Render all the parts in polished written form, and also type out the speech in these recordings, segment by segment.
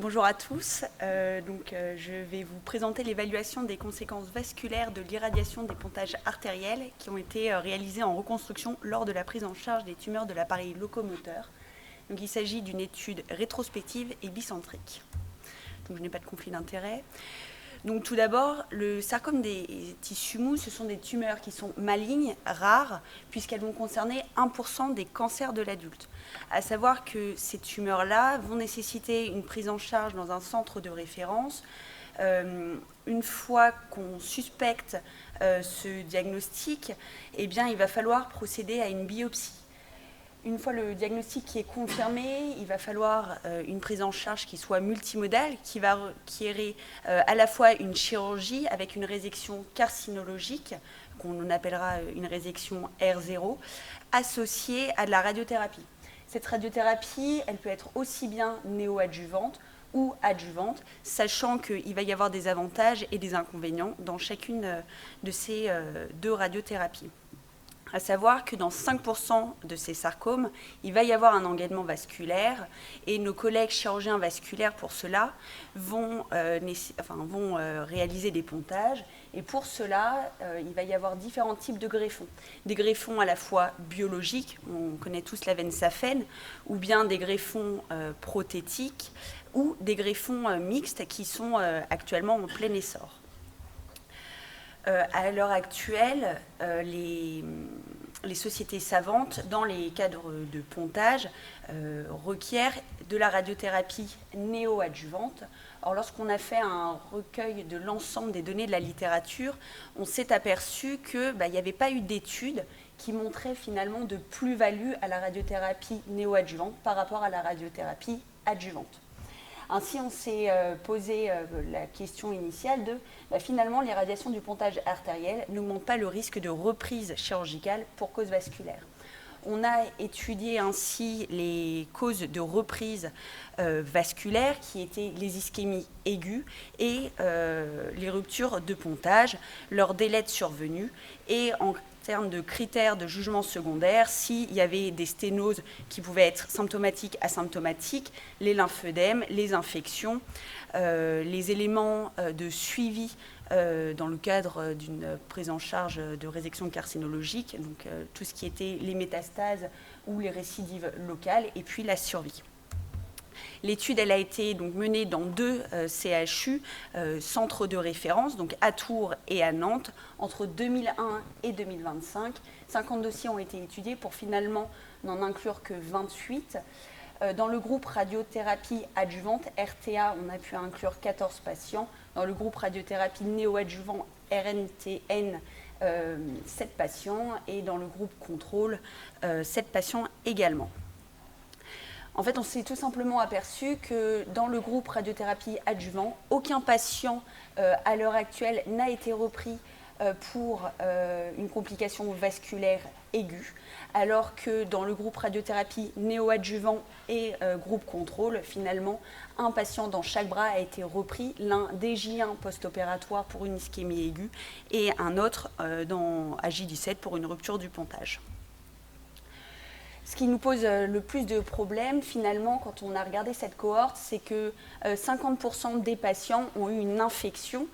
Bonjour à tous. Je vais vous présenter l'évaluation des conséquences vasculaires de l'irradiation des pontages artériels qui ont été réalisés en reconstruction lors de la prise en charge des tumeurs de l'appareil locomoteur. Donc, il s'agit d'une étude rétrospective et bicentrique. Donc, je n'ai pas de conflit d'intérêt. Donc, tout d'abord, le sarcome des tissus mous, ce sont des tumeurs qui sont malignes, rares, puisqu'elles vont concerner 1% des cancers de l'adulte. À savoir que ces tumeurs-là vont nécessiter une prise en charge dans un centre de référence. Une fois qu'on suspecte ce diagnostic, eh bien, il va falloir procéder à une biopsie. Une fois le diagnostic qui est confirmé, il va falloir une prise en charge qui soit multimodale, qui irait à la fois une chirurgie avec une résection carcinologique, qu'on appellera une résection R0, associée à de la radiothérapie. Cette radiothérapie, elle peut être aussi bien néoadjuvante ou adjuvante, sachant qu'il va y avoir des avantages et des inconvénients dans chacune de ces deux radiothérapies. À savoir que dans 5% de ces sarcomes, il va y avoir un engagement vasculaire et nos collègues chirurgiens vasculaires pour cela vont réaliser des pontages. Et pour cela, il va y avoir différents types de greffons. Des greffons à la fois biologiques, on connaît tous la veine saphène, ou bien des greffons prothétiques, ou des greffons mixtes qui sont actuellement en plein essor. À l'heure actuelle, les sociétés savantes, dans les cadres de pontage, requièrent de la radiothérapie néoadjuvante. Or, lorsqu'on a fait un recueil de l'ensemble des données de la littérature, on s'est aperçu qu'il n'y avait pas eu d'études qui montraient finalement de plus-value à la radiothérapie néoadjuvante par rapport à la radiothérapie adjuvante. Ainsi, on s'est posé la question initiale de finalement, l'irradiation du pontage artériel n'augmente pas le risque de reprise chirurgicale pour cause vasculaire. On a étudié ainsi les causes de reprise vasculaire qui étaient les ischémies aiguës et les ruptures de pontage, leur délai de survenue et en termes de critères de jugement secondaire, s'il y avait des sténoses qui pouvaient être symptomatiques, asymptomatiques, les lymphœdèmes, les infections, les éléments de suivi dans le cadre d'une prise en charge de résection carcinologique, donc tout ce qui était les métastases ou les récidives locales, et puis la survie. L'étude elle a été donc menée dans deux CHU, centres de référence, donc à Tours et à Nantes, entre 2001 et 2025. 50 dossiers ont été étudiés pour finalement n'en inclure que 28. Dans le groupe radiothérapie adjuvante, RTA, on a pu inclure 14 patients. Dans le groupe radiothérapie néoadjuvant, RNTN, 7 patients. Et dans le groupe contrôle, 7 patients également. En fait, on s'est tout simplement aperçu que dans le groupe radiothérapie adjuvant, aucun patient à l'heure actuelle n'a été repris pour une complication vasculaire aiguë, alors que dans le groupe radiothérapie néoadjuvant et groupe contrôle, finalement, un patient dans chaque bras a été repris, l'un DJ1 post-opératoire pour une ischémie aiguë et un autre dans AJ17 pour une rupture du pontage. Ce qui nous pose le plus de problèmes, finalement, quand on a regardé cette cohorte, c'est que 50% des patients ont eu une infection.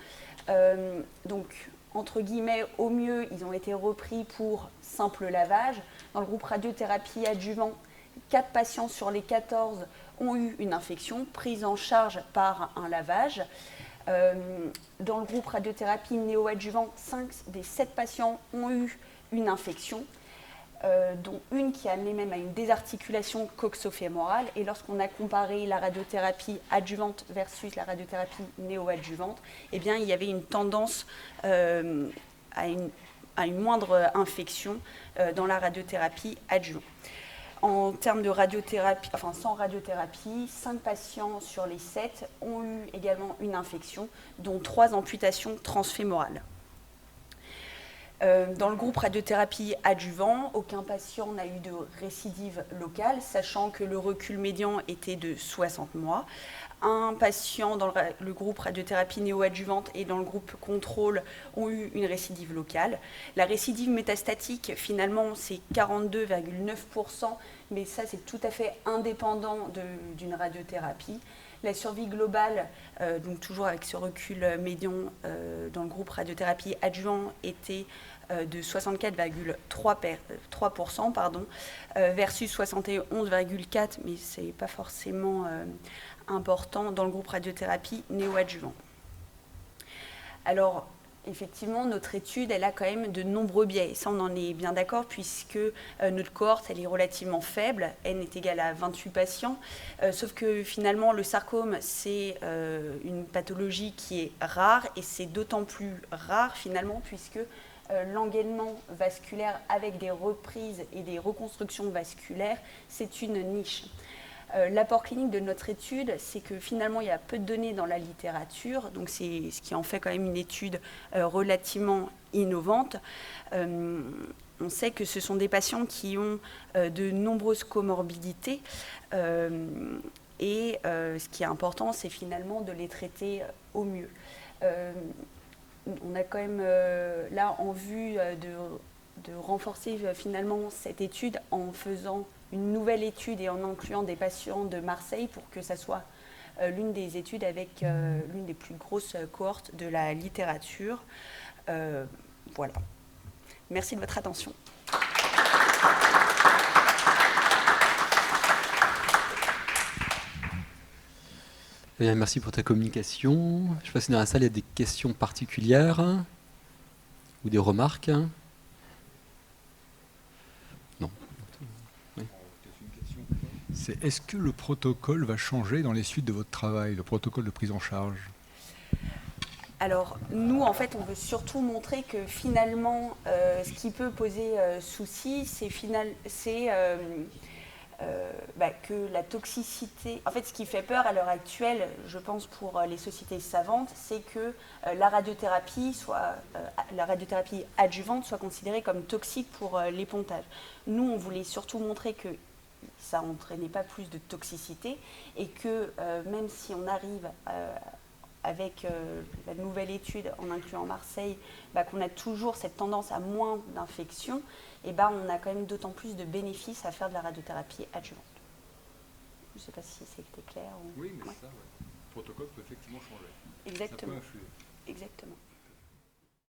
Donc, entre guillemets, au mieux, ils ont été repris pour simple lavage. Dans le groupe radiothérapie adjuvant, 4 patients sur les 14 ont eu une infection prise en charge par un lavage. Dans le groupe radiothérapie néoadjuvant, 5 des 7 patients ont eu une infection. Dont une qui a amené même à une désarticulation coxofémorale. Et lorsqu'on a comparé la radiothérapie adjuvante versus la radiothérapie néoadjuvante, eh bien, il y avait une tendance à une moindre infection dans la radiothérapie adjuvante. En termes de radiothérapie, sans radiothérapie, 5 patients sur les 7 ont eu également une infection, dont 3 amputations transfémorales. Dans le groupe radiothérapie adjuvant, aucun patient n'a eu de récidive locale, sachant que le recul médian était de 60 mois. Un patient dans le groupe radiothérapie néoadjuvante et dans le groupe contrôle ont eu une récidive locale. La récidive métastatique, finalement, c'est 42,9% mais ça c'est tout à fait indépendant d'une radiothérapie. La survie globale, donc toujours avec ce recul médian dans le groupe radiothérapie adjuvant, était de 64,3%, versus 71,4%, mais ce n'est pas forcément important dans le groupe radiothérapie néoadjuvant. Alors, effectivement, notre étude, elle a quand même de nombreux biais. Et ça, on en est bien d'accord, puisque notre cohorte, elle est relativement faible. N est égale à 28 patients. Sauf que finalement, le sarcome, c'est une pathologie qui est rare. Et c'est d'autant plus rare, finalement, puisque l'engainement vasculaire avec des reprises et des reconstructions vasculaires, c'est une niche. L'apport clinique de notre étude, c'est que finalement, il y a peu de données dans la littérature, donc c'est ce qui en fait quand même une étude relativement innovante. On sait que ce sont des patients qui ont de nombreuses comorbidités et ce qui est important, c'est finalement de les traiter au mieux. On a quand même là en vue de renforcer finalement cette étude en faisant une nouvelle étude et en incluant des patients de Marseille pour que ça soit l'une des études avec l'une des plus grosses cohortes de la littérature. Voilà. Merci de votre attention. Bien, merci pour ta communication. Je ne sais pas si dans la salle il y a des questions particulières ou des remarques. Non. Oui. Est-ce que le protocole va changer dans les suites de votre travail, le protocole de prise en charge? Alors, nous, en fait, on veut surtout montrer que finalement, ce qui peut poser souci, c'est que la toxicité... En fait, ce qui fait peur à l'heure actuelle, je pense, pour les sociétés savantes, c'est que la radiothérapie adjuvante soit considérée comme toxique pour les pontages. Nous, on voulait surtout montrer que ça n'entraînait pas plus de toxicité et que même si on arrive avec la nouvelle étude en incluant Marseille, qu'on a toujours cette tendance à moins d'infections, et on a quand même d'autant plus de bénéfices à faire de la radiothérapie adjuvante. Je ne sais pas si c'était clair. Oui, mais ouais. Ça, ouais. Le protocole peut effectivement changer. Exactement. Ça peut influer. Exactement.